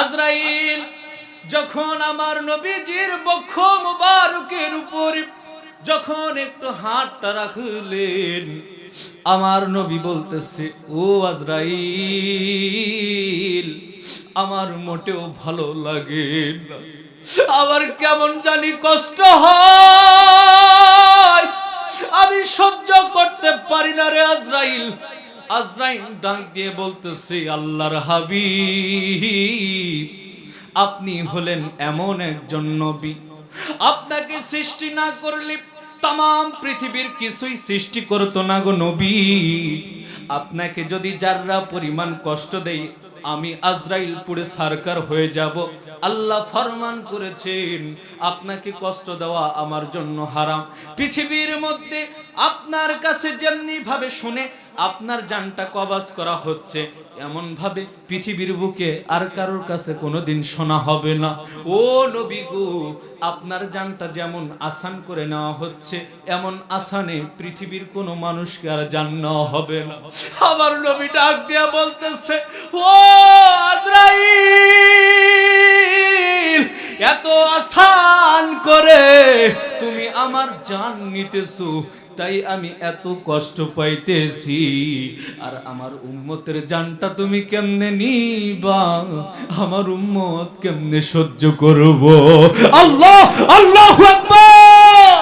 আজরাইল যখন আমার নবীজির বক্ষ মুবারকের উপর যখন একটু হাতটা রাখলেন, আমার নবী বলতেছে, ও আজরাইল, আমার মোটেও ভালো লাগে না, আমার কেমন জানি কষ্ট হয়, আমি সহ্য করতে পারি না রে আজরাইল। আজরাইল ডাক দিয়ে বলতেছে, আল্লাহর হাবিব, আপনি হলেন এমন একজন নবী, আপনাকে সৃষ্টি না করলে তাম পৃথিবীর কিছুই সৃষ্টি করতো না গো নবী। আপনাকে যদি যাররা পরিমাণ কষ্ট দেই, আমি আজরাইল পুড়ে সারকার হয়ে যাব। আল্লাহ ফরমান করেছেন, আপনাকে কষ্ট দেওয়া আমার জন্য হারাম। পৃথিবীর মধ্যে আপনার কাছে যেমনি ভাবে শুনে আপনার জানটা কবাজ করা হচ্ছে, এমন ভাবে পৃথিবীর বুকে আর কারোর কাছে কোনোদিন শোনা হবে না। ও নবী গো, আপনার জানটা যেমন আসান করে নেওয়া হচ্ছে, এমন আসানে পৃথিবীর কোনো মানুষকে আর জান নেওয়া হবে না। আমার নবী ডাক দিয়া বলতেছে, ও আজরাইল, এত আসান করে তুমি আমার জান নিতেছো, তাই আমি এত কষ্ট পাইতেছি। আর আমার উম্মতের জানটা তুমি কেমনে নিবা, আমার উম্মত কেমনে সহ্য করব? আল্লাহ, আল্লাহু আকবার।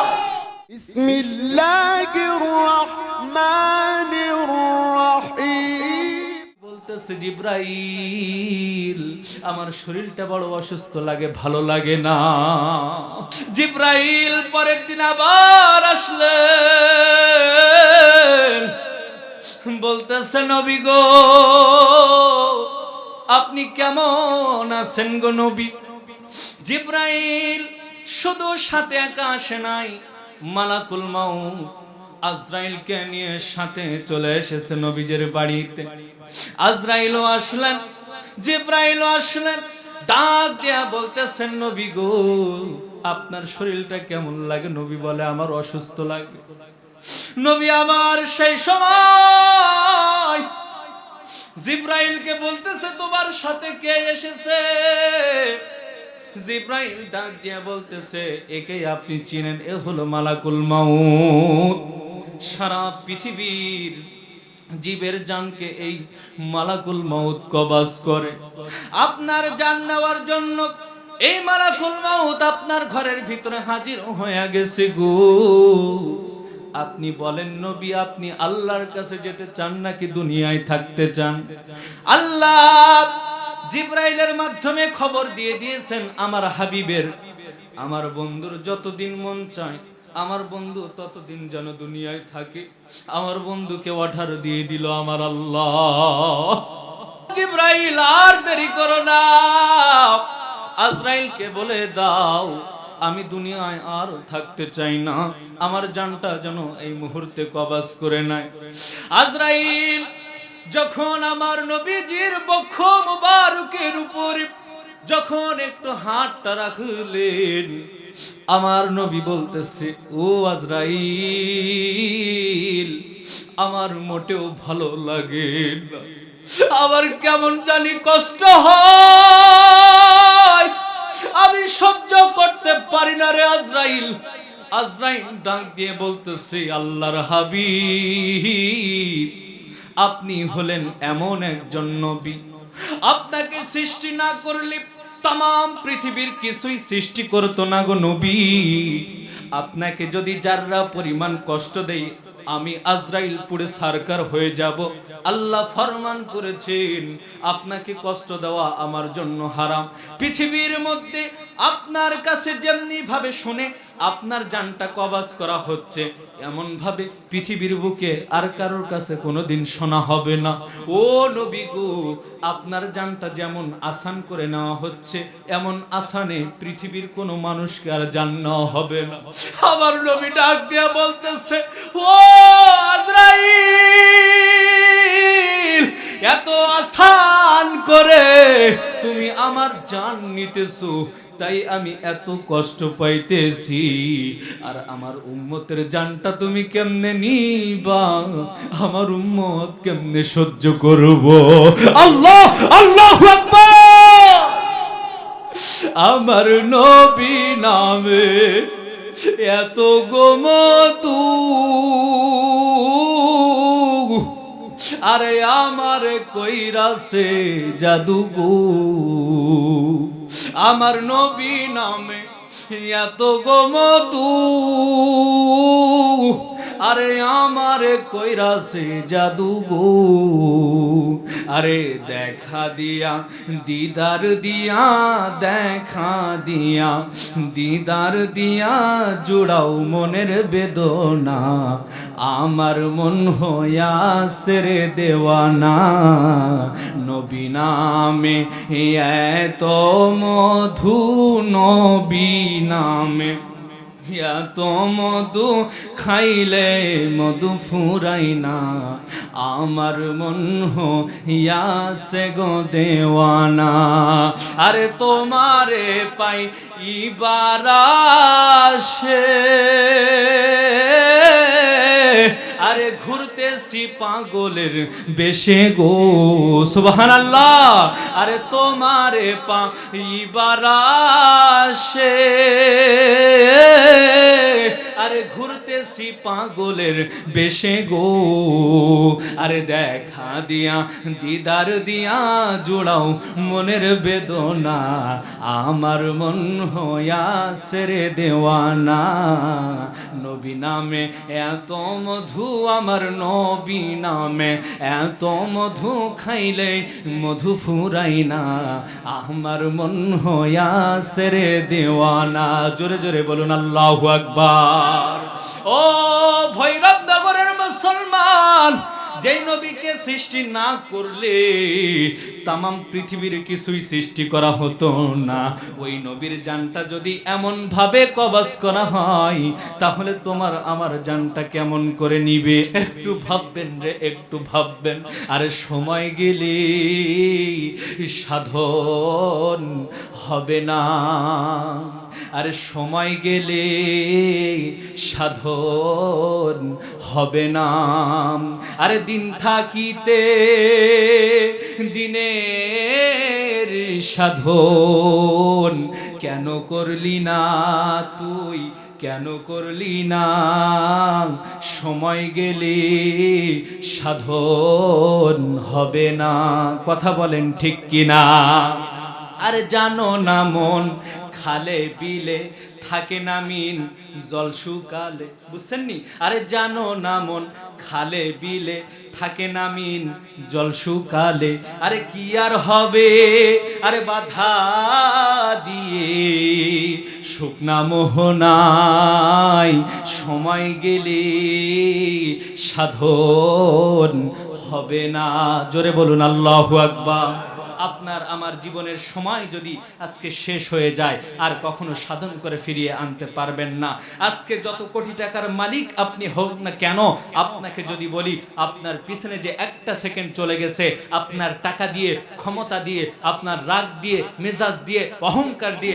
বিসমিল্লাহির রহমানির রহিম। বলতেছে, জিব্রাইল, আমার শরীরটা বড় অসুস্থ লাগে, ভালো লাগে না। জিব্রাইল পরের দিন আবার আসলেন, বলতেছে, নবী গো, আপনি কেমন আছেন গো নবী? জিব্রাইল শুধু সাথে একা আসে নাই, মালাকুল মাউত আজরাইলকে নিয়ে সাথে চলে এসেছে নবীজের বাড়িতে। আজরাইলও আসলেন, জিব্রাইলও আসলেন, ডাক দেয়া বলতেছেন, নবী গো, আপনার শরীরটা কেমন লাগে? নবী বলে, আমার অসুস্থ লাগে। নবী আমার সেই সময় জিব্রাইলকে বলতেছে, তোমার সাথে কে এসেছে? জিব্রাইল ডাক দিয়া বলতেছে, একে আপনি চিনেন, এ হলো মালাকুল মাউত। সারা পৃথিবীর জীবের জানকে এই মালাকুল মাউত কবজ করে। আপনার জান নেওয়ার জন্য এই মালাকুল মাউত আপনার ঘরের ভিতরে হাজির হয়ে গেছে গো। আপনি বলেন নবী, আপনি আল্লাহর কাছে যেতে চান নাকি দুনিয়ায় থাকতে চান? আল্লাহ জিব্রাইলের মাধ্যমে খবর দিয়ে দিয়েছেন, আমার হাবিবের, আমার বন্ধুর যতদিন মন চায়, আমার বন্ধু ততদিন যেন দুনিয়ায় থাকে। আমার বন্ধুকে অর্ডার দিয়ে দিল আমার আল্লাহ। জিব্রাইল, আর দেরি করো না, আজরাইলকে বলে দাও, আমি দুনিয়ায় আর থাকতে চাই না, আমার জানটা যেন এই মুহূর্তে কবজ করে নেয়। আজরাইল যখন আমার নবীজির বক্ষ মুবারকের উপর যখন একটু হাতটা রাখলেন, আমার নবী বলতেছে, ও আজরাইল, আমার মোটেও ভালো লাগে না, আমার কেমন জানি কষ্ট হয়, আমি সহ্য করতে পারি না রে আজরাইল। আজরাইল ডাক দিয়ে বলতেছে, আল্লাহর হাবিব, আপনি হলেন এমন একজন নবী, আপনাকে সৃষ্টি না করলে তাম পৃথিবীর কিছুই সৃষ্টি করতো না গো নবী। আপনাকে যদি যাররা পরিমাণ কষ্ট দেই, আমি আজরাইল পুড়ে সারকার হয়ে যাব। আল্লাহ ফরমান করেছেন, আপনাকে কষ্ট দেওয়া আমার জন্য হারাম। পৃথিবীর মধ্যে আপনার কাছে যেমনি ভাবে শুনে আপনার জানটা কবজ করা হচ্ছে, এমন ভাবে পৃথিবীর বুকে আর কারোর কাছে কোনোদিন শোনা হবে না। ও নবী গো, আপনার জানটা যেমন আসান করে নেওয়া হচ্ছে, এমন আসানে পৃথিবীর কোনো মানুষকে আর জান নেওয়া হবে না। আমার নবী ডাক দিয়া বলতেছে, ও আজরাইল, এত আসান করে তুমি আমার জান নিতেছো, তাই আমি এত কষ্ট পাইতেছি। আর আমার উম্মতের জানটা তুমি কেমনে নিবা, আমার উম্মত কেমনে সহ্য করব? আল্লাহ, আল্লাহু আকবার। আমার নবী নামে এত গোমতু, আরে আমার কইরাছে জাদু গো, আমার নবী নামে এত গোমতু, আরে আমার কইরাছে জাদু গো, আরে দেখা দিয়া দিদার দিয়া, দেখা দিয়া দিদার দিয়া জুড়াও মনের বেদনা, আমার মন হইয়াছে রে দেওয়ানা, নবী নামে এত মধু, নবী নামে এত মধু, খাইলে মধু ফুরাই না, আমার মন হইয়াছে গো দেওয়ানা, আরে তোমারে পাই ইবার আসে, আরে ঘুরতেছি পাগলের বেশে গো, সুবহানাল্লাহ, আরে তোমারে পাইবার আসে, আরে ঘুরতেছি পাগলের বেশে গো, আরে দেখা দিয়া দিদার দিয়া জোড়াও মনের বেদনা, আমার মন হইয়াছে রে দেওয়ানা, নবী নামে এত মধু, আমার নবী নামে এত মধু, খাইলে মধু ফুরাই না, আমার মন হইয়াছে রে দেওয়ানা, জোরে জোরে বলুন আল্লাহু আকবার। ও ভৈরব নগরের মুসলমান, যেই নবীকে সৃষ্টি না করলে তামাম পৃথিবীর কিছুই সৃষ্টি করা হতো না, ওই নবীর জানটা যদি এমন ভাবে কবজ করা হয়, তাহলে তোমার আমার জানটা কেমন করে নিবে, একটু ভাববেন রে, একটু ভাববেন। আরে সময় গেলে সাধন হবে না, আরে সময় গেলে সাধন হবে না, আরে দিন থাকিতে দিনের সাধন কেন করলি না তুই, কেন করলি না, সময় গেলে সাধন হবে না, কথা বলেন ঠিক কিনা। আর জানো না মন খালে বিলে থাকে না মিন, জল শুকালে, বুঝছেন নি, আরে জানো না মন খালে বিলে থাকে না মিন, জল শুকালে, আরে কি আর হবে, আরে বাধা দিয়ে শুকনা মোহনায়, সময় গেলে সাধন হবে না, জোরে বলুন আল্লাহু আকবার। আপনার আমার জীবনের সময় যদি আজকে শেষ হয়ে যায়, আর কখনো সাধন করে ফিরিয়ে আনতে পারবেন না। আজকে যত কোটি টাকার মালিক আপনি হোক না কেন, আপনাকে যদি বলি আপনার পিছনে যে একটা সেকেন্ড চলে গেছে, আপনার টাকা দিয়ে, ক্ষমতা দিয়ে, আপনার রাগ দিয়ে, মেজাজ দিয়ে, অহংকার দিয়ে